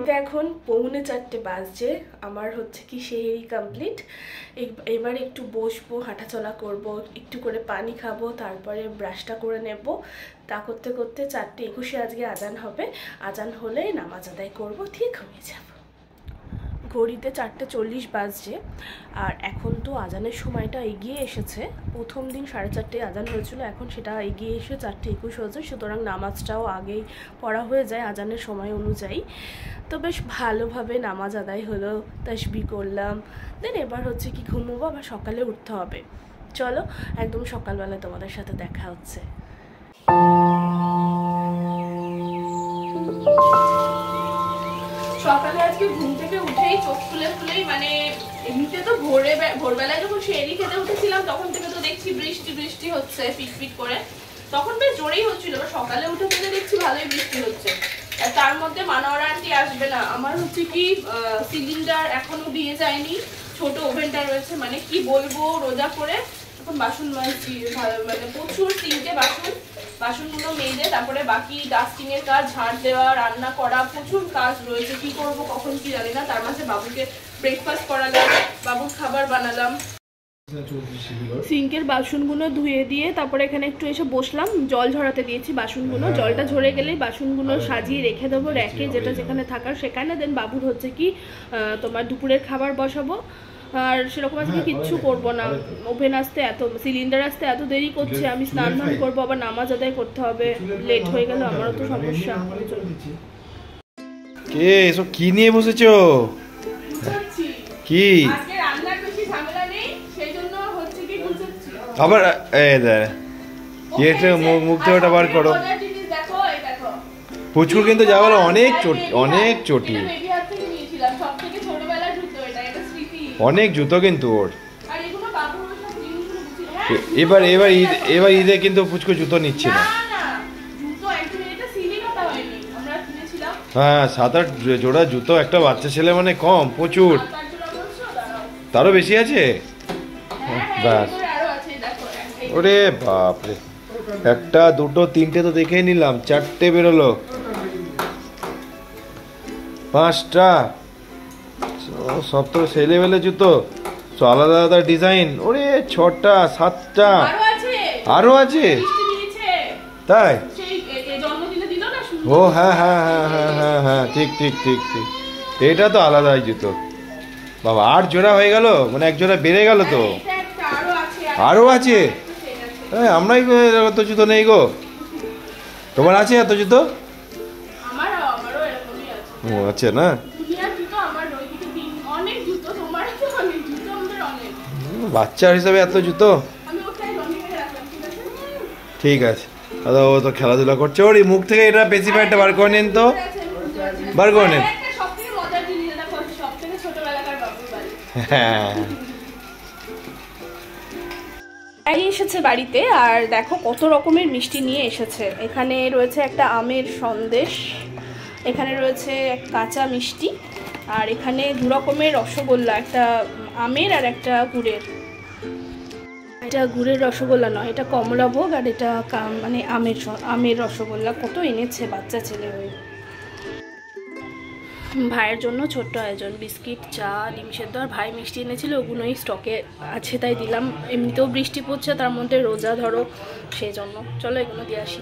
ঘড়িতে এখন 3:45 বাজছে। আমার হচ্ছে কি সেহেরি কমপ্লিট। এবার একটু বসবো, হাঁটাচলা করব, একটু করে পানি খাবো, তারপরে ব্রাশটা করে নেব। তা করতে করতে 4:21 আজকে আজান হবে। আজান হলে নামাজ আদায় করব, ঠিক হয়ে যাব। ঘড়িতে 4:40 বাজছে আর এখন তো আজানের সময়টা এগিয়ে এসেছে। প্রথম দিন 4:30 আজান হয়েছিল, এখন সেটা এগিয়ে এসে 4:21 হয়েছে। সুতরাং নামাজটাও আগেই পড়া হয়ে যায় আজানের সময় অনুযায়ী। তো বেশ ভালোভাবে নামাজ আদায় হলো, তাসবিহ করলাম। দেন এবার হচ্ছে কি ঘুমোবো, আবার সকালে উঠতে হবে। চলো একদম সকালবেলায় তোমাদের সাথে দেখা হচ্ছে। সকালে আজকে ঘুম থেকে উঠেই চোখ খুলেই মানে এমনিতে তো ভোরবেলায় যখন সেহরি খেতে উঠেছিলাম তখন থেকে তো দেখছি বৃষ্টি হচ্ছে পিট করে, তখন বেশ জোরেই হচ্ছিল। সকালে উঠে থেকে দেখছি ভালোই বৃষ্টি হচ্ছে। আর তার মধ্যে মানওয়ারা আন্টি আসবে না। আমার হচ্ছে কি সিলিন্ডার এখনো দিয়ে যায়নি, ছোট ওভেনটা রয়েছে। মানে কি বলবো, রোজা করে এখন বাসন মাজছি, মানে প্রচুর তিনটে বাসনগুলো মেজে তারপরে বাকি ডাস্টিং এর কাজ, ঝাড় দেওয়া, রান্না করা, প্রচুর কাজ রয়েছে। কি করব কখন কি জানি না। তার মাঝে বাবুকে ব্রেকফাস্ট করালাম, বাবুর খাবার বানালাম। সিঙ্কের বাসনগুলো ধুয়ে দিয়ে তারপরে এখানে একটু এসে বসলাম, জল ঝরাতে দিয়েছি বাসনগুলো। জলটা ঝরে গেলেই বাসনগুলো সাজিয়ে রেখে দেবো র্যাকে, যেটা যেখানে থাকার সেখানে। দেন বাবুর হচ্ছে কি তোমার দুপুরের খাবার বসাবো। আর সেরকম আজকে কিচ্ছু করবো না। ওভেন আসতে সিলিন্ডার আসতে এত দেরি করছে, আমি স্নান ধান করবো, আবার নামাজ আদায় করতে হবে। লেট হয়ে গেল আমারও তো সমস্যা। কে এসব কি নিয়ে বসেছো? কি আজকে রান্নার বেশি ঝামেলা নেই, সেজন্য হচ্ছে কি গুছাচ্ছি। আবার এটা মুখ থেকে ওটা বার করো। দেখো এই দেখো পুচকুর কিন্তু যা বলো অনেক চটি, অনেক জুতো কিন্তু ওর। এবার ঈদে কিন্তু পুচকু জুতো নিচ্ছে না। হ্যাঁ 7-8 জোড়া জুতো একটা বাচ্চা ছেলে মানে কম, প্রচুর। তারও বেশি আছে। ব্যাস, ওরে বাপরে, 1, 2, 3টে তো দেখেই নিলাম, 4টে বেরোলো, 5টা। সব তো সেই লেভেলে জুতো, আলাদা আলাদা ডিজাইন। ওরে 6টা 7টা আরো আছে, তাই? ও হ্যাঁ হ্যাঁ হ্যাঁ হ্যাঁ হ্যাঁ হ্যাঁ, ঠিক ঠিক ঠিক ঠিক। এটা তো আলাদাই জুতো বাবা। 8 জোড়া হয়ে গেল, মানে 1 জোড়া বেড়ে গেল তো। আরো আছে? হ্যাঁ, আমরাই এত জুতো নেই গো। তোমার আছে এত জুতো? ও আছে না। বাচ্চা হিসাবে এত জুতো, ঠিক আছে। ও তো খেলাধুলা করছে। ওর মুখ থেকে এটা পেসিফায়ারটা বার করে নেন তো, বার করে নেন। হ্যাঁ, এসেছে বাড়িতে আর দেখো কত রকমের মিষ্টি নিয়ে এসেছে। এখানে রয়েছে একটা আমের সন্দেশ, এখানে রয়েছে কাঁচা মিষ্টি, আর এখানে 2 রকমের রসগোল্লা, একটা আমের আর একটা গুড়ের। এটা গুড়ের রসগোল্লা নয়, এটা কমলাভোগ, আর এটা মানে আমের রসগোল্লা। কত এনেছে বাচ্চা ছেলে হয়ে। ভাইয়ের জন্য ছোট্ট আয়োজন, বিস্কিট, চা, ডিম সেদ্ধ। আর ভাই মিষ্টি এনেছিল, ওগুলোই স্টকে আছে তাই দিলাম। এমনিতেও বৃষ্টি পড়ছে, তার মধ্যে রোজা ধরো, সেই জন্য। চলো এগুলো দিয়ে আসি।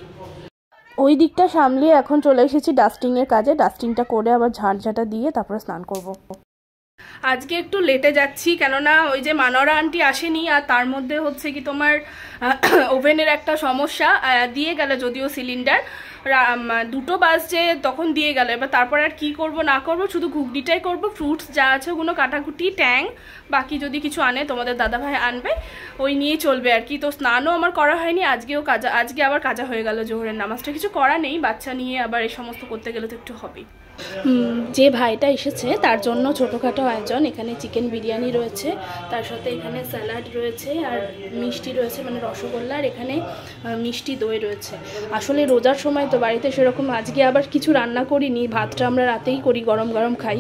ওই দিকটা সামলিয়ে এখন চলে এসেছি ডাস্টিংয়ের কাজে। ডাস্টিংটা করে আবার ঝাড়ঝাঁটা দিয়ে তারপরে স্নান করব। আজকে একটু লেটে যাচ্ছি, কেননা ওই যে মানওয়ারা আন্টি আসেনি, আর তার মধ্যে হচ্ছে কি তোমার ওভেনের একটা সমস্যা। দিয়ে গেল যদিও সিলিন্ডার, 2টো বাজছে তখন দিয়ে গেল। এবার তারপর আর কি করব না করব, শুধু ঘুগনিটাই করব। ফ্রুটস যা আছে ওগুলো কাটাকুটি, ট্যাং, বাকি যদি কিছু আনে তোমাদের দাদাভাই আনবে, ওই নিয়েই চলবে আর কি। তো স্নানও আমার করা হয়নি, আজকে আবার কাজা হয়ে গেল জোহরের নামাজটা। কিছু করা নেই, বাচ্চা নিয়ে আবার এই সমস্ত করতে গেলে তো একটু হবেই। যে ভাইটা এসেছে তার জন্য ছোটোখাটো আয়োজন। এখানে চিকেন বিরিয়ানি রয়েছে, তার সাথে এখানে স্যালাড রয়েছে, আর মিষ্টি রয়েছে মানে রসগোল্লা, আর এখানে মিষ্টি দই রয়েছে। আসলে রোজার সময় তো বাড়িতে সেরকম আজকে আবার কিছু রান্না করিনি, ভাতটা আমরা রাতেই করি, গরম গরম খাই,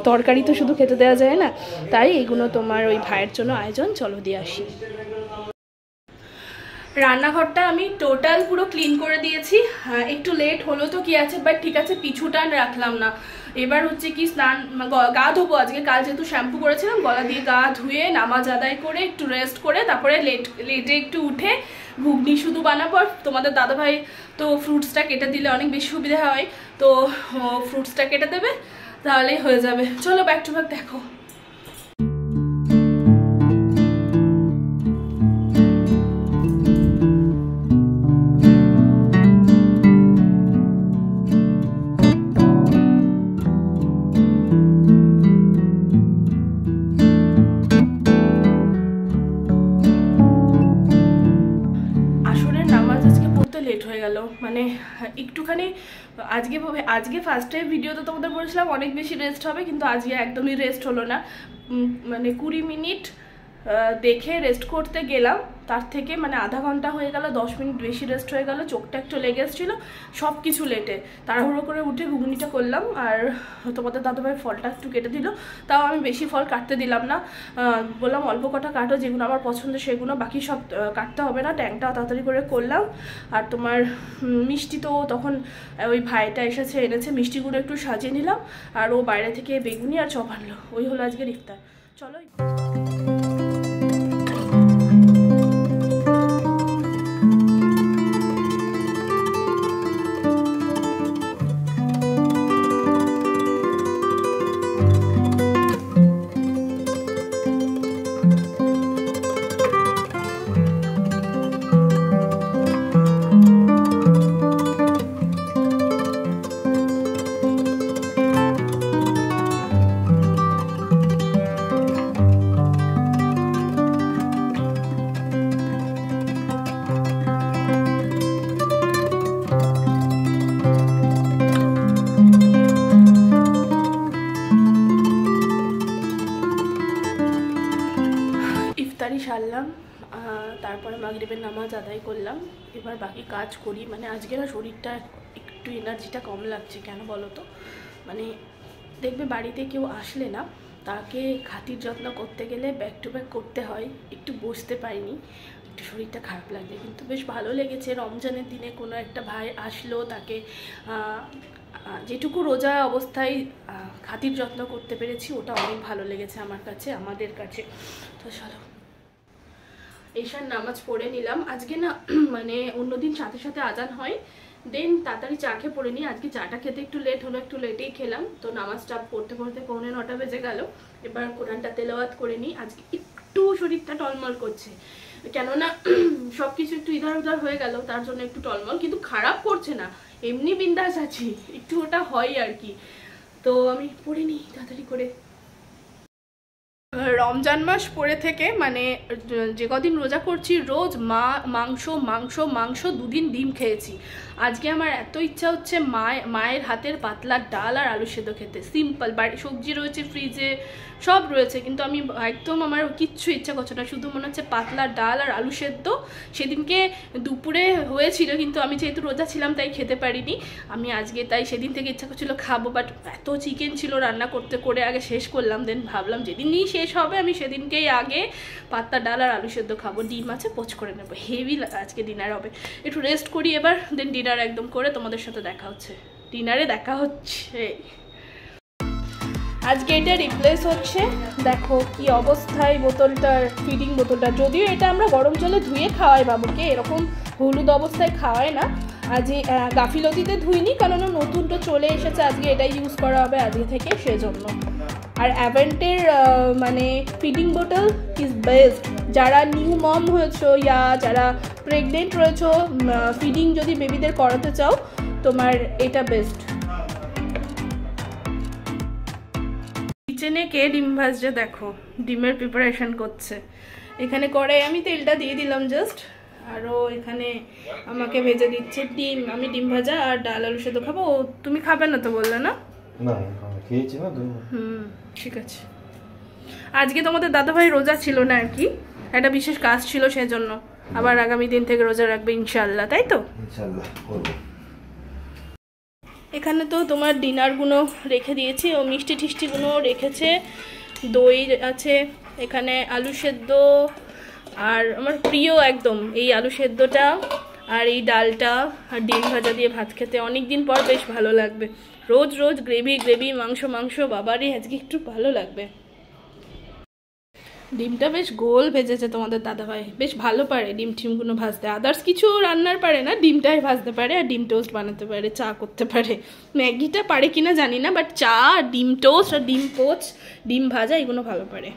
তরকারি তো শুধু খেতে দেওয়া যায় না। তাই এইগুলো তোমার ওই ভাইয়ের জন্য আয়োজন। চলো দিয়ে আসি। রান্নাঘরটা আমি টোটাল পুরো ক্লিন করে দিয়েছি। একটু লেট হলো তো কি আছে, বাট ঠিক আছে, পিছুটা রাখলাম না। এবার হচ্ছে কি স্নান গা ধোবো আজকে, কাল যেহেতু শ্যাম্পু করেছিলাম গলা দিয়ে গা ধুয়ে নামাজ আদায় করে একটু রেস্ট করে তারপরে লেটে একটু উঠে ঘুগনি শুধু বানাবো। আর তোমাদের দাদাভাই তো ফ্রুটসটা কেটে দিলে অনেক বেশি সুবিধা হয়, তো ফ্রুটসটা কেটে দেবে তাহলেই হয়ে যাবে। চলো ব্যাক টু ব্যাক দেখো। লেট হয়ে গেল, মানে একটুখানি আজকে ফার্স্টে ভিডিওতে তোমাদের বলেছিলাম অনেক বেশি রেস্ট হবে, কিন্তু আজকে একদমই রেস্ট হলো না। মানে 20 মিনিট দেখে রেস্ট করতে গেলাম, তার থেকে মানে আধা ঘন্টা হয়ে গেল, 10 মিনিট বেশি রেস্ট হয়ে গেল, চোখটা একটু লেগে এসেছিলো, সব কিছু লেটে তাড়াহুড়ো করে উঠে ঘুগনিটা করলাম। আর তোমাদের দাদাভাই ফলটা একটু কেটে দিল, তাও আমি বেশি ফল কাটতে দিলাম না, বললাম অল্প কটা কাটো, যেগুলো আমার পছন্দ সেগুলো, বাকি সব কাটতে হবে না, ট্যাংটাও তাড়াতাড়ি করে করলাম। আর তোমার মিষ্টি তো তখন ওই ভাইটা এসেছে এনেছে, মিষ্টিগুলো একটু সাজিয়ে নিলাম, আর ও বাইরে থেকে বেগুনি আর চপ আনলো, ওই হলো আজকের ইফতার। চলো সারলাম, তারপরে মাগরিবের নামাজ আদায় করলাম, এবার বাকি কাজ করি। মানে আজকে না শরীরটা একটু এনার্জিটা কম লাগছে, কেন বলো তো, মানে দেখবে বাড়িতে কেউ আসলে না তাকে খাতির যত্ন করতে গেলে ব্যাক টু ব্যাক করতে হয়, একটু বসতে পারিনি, একটু শরীরটা খারাপ লাগে, কিন্তু বেশ ভালো লেগেছে। রমজানের দিনে কোনো একটা ভাই আসলো, তাকে যেটুকু রোজা অবস্থায় খাতির যত্ন করতে পেরেছি, ওটা অনেক ভালো লেগেছে আমার কাছে, আমাদের কাছে। তো চলো এশার নামাজ পড়ে নিলাম। আজকে না মানে অন্যদিন সাথে সাথে আজান হয়, দেন তাড়াতাড়ি চা খেয়ে পড়ে নিই, আজকে চাটা খেতে একটু লেট হলো, একটু লেটেই খেলাম। তো নামাজটা পড়তে পড়তে 9:45 বেজে গেল, এবার কোরআনটা তেলাওয়াত করে নিই। আজকে একটু শরীরটা টলমল করছে, কেননা সব কিছু একটু ইধার উধার হয়ে গেল, তার জন্য একটু টলমল, কিন্তু খারাপ করছে না, এমনি বিন্দাস আছি, একটু ওটা হয় আর কি। তো আমি পড়ে নিই তাড়াতাড়ি করে। রমজান মাস পরে থেকে মানে যে কদিন রোজা করছি রোজ মাংস মাংস মাংস, 2 দিন ডিম খেয়েছি। আজকে আমার এত ইচ্ছা হচ্ছে মায়ের হাতের পাতলা ডাল আর আলু সেদ্ধ খেতে, সিম্পল, বাড়ি সবজি রয়েছে ফ্রিজে সব রয়েছে, কিন্তু আমি একদম আমার কিচ্ছু ইচ্ছা করছে না, শুধু মনে হচ্ছে পাতলা ডাল আর আলু সেদ্ধ। সেদিনকে দুপুরে হয়েছিল, কিন্তু আমি যেহেতু রোজা ছিলাম তাই খেতে পারিনি, আমি আজকে তাই সেদিন থেকে ইচ্ছা করছিল খাবো, বাট এত চিকেন ছিল রান্না করতে করে আগে শেষ করলাম, দেন ভাবলাম যেদিনই শেষ হবে আমি সেদিনকেই আগে পাতলা ডাল আর আলু সেদ্ধ খাবো, ডিম আছে পোচ করে নেবো, হেভি আজকে ডিনার হবে। একটু রেস্ট করি এবার, দেন ডিনার একদম করে তোমাদের সাথে দেখা হচ্ছে, ডিনারে দেখা হচ্ছে। আজকে এটা রিপ্লেস হচ্ছে, দেখো কি অবস্থায় বোতলটার, ফিডিং বোতলটা, যদিও এটা আমরা গরম জলে ধুয়ে খাওয়াই বাবুকে, এরকম হলুদ অবস্থায় খাওয়াই না। আজ গাফিলতিতে ধুইনি, কারণ নতুনটা চলে এসেছে, আজকে এটাই ইউজ করা হবে আজকে থেকে, সেজন্য। আর অ্যাভেন্টের মানে ফিডিং বোতল ইজ বেস্ট, যারা নিউ মম হয়েছো ইয়া যারা প্রেগনেন্ট রয়েছো, ফিডিং যদি বেবিদের করাতে চাও, তোমার এটা বেস্ট। কিচেনে কে ডিম ভাজছে দেখো, ডিমের প্রিপারেশন করছে। এখানে কড়াই আমি তেলটা দিয়ে দিলাম জাস্ট, আরও এখানে আমাকে ভেজে দিচ্ছে ডিম। আমি ডিম ভাজা আর ডাল আলু সেদ্ধ খাবো, তুমি খাবে না তো বললে না? না খেয়েছি না। ঠিক আছে। আজকে তোমাদের দাদাভাই রোজা ছিল না আর কি, একটা বিশেষ কাজ ছিল সেজন্য, আবার আগামী দিন থেকে রোজা রাখবে ইনশাআল্লাহ, তাই তো? ইনশাআল্লাহ করব। এখানে তো তোমার ডিনারগুলো রেখে দিয়েছি, ও মিষ্টি টিষ্টিগুলো রেখেছে, দই আছে, এখানে আলু সেদ্ধ, আর আমার প্রিয় একদম এই আলু সেদ্ধটা, আর এই ডালটা আর ডিম ভাজা দিয়ে ভাত খেতে অনেক দিন পর বেশ ভালো লাগবে। রোজ রোজ গ্রেভি গ্রেভি মাংস মাংস, বাবারে আজকে একটু ভালো লাগবে। ডিমটা বেশ গোল ভেজেছে তোমাদের দাদাভাই, বেশ ভালো পারে ডিম টিমগুলো ভাজতে। আদার্স কিছু রান্নার পারে না, ডিমটাই ভাজতে পারে আর ডিম টোস্ট বানাতে পারে, চা করতে পারে। ম্যাগিটা পারে কিনা জানি না, বাট চা, ডিম টোস্ট আর ডিম পোচ, ডিম ভাজা এগুলো ভালো পারে।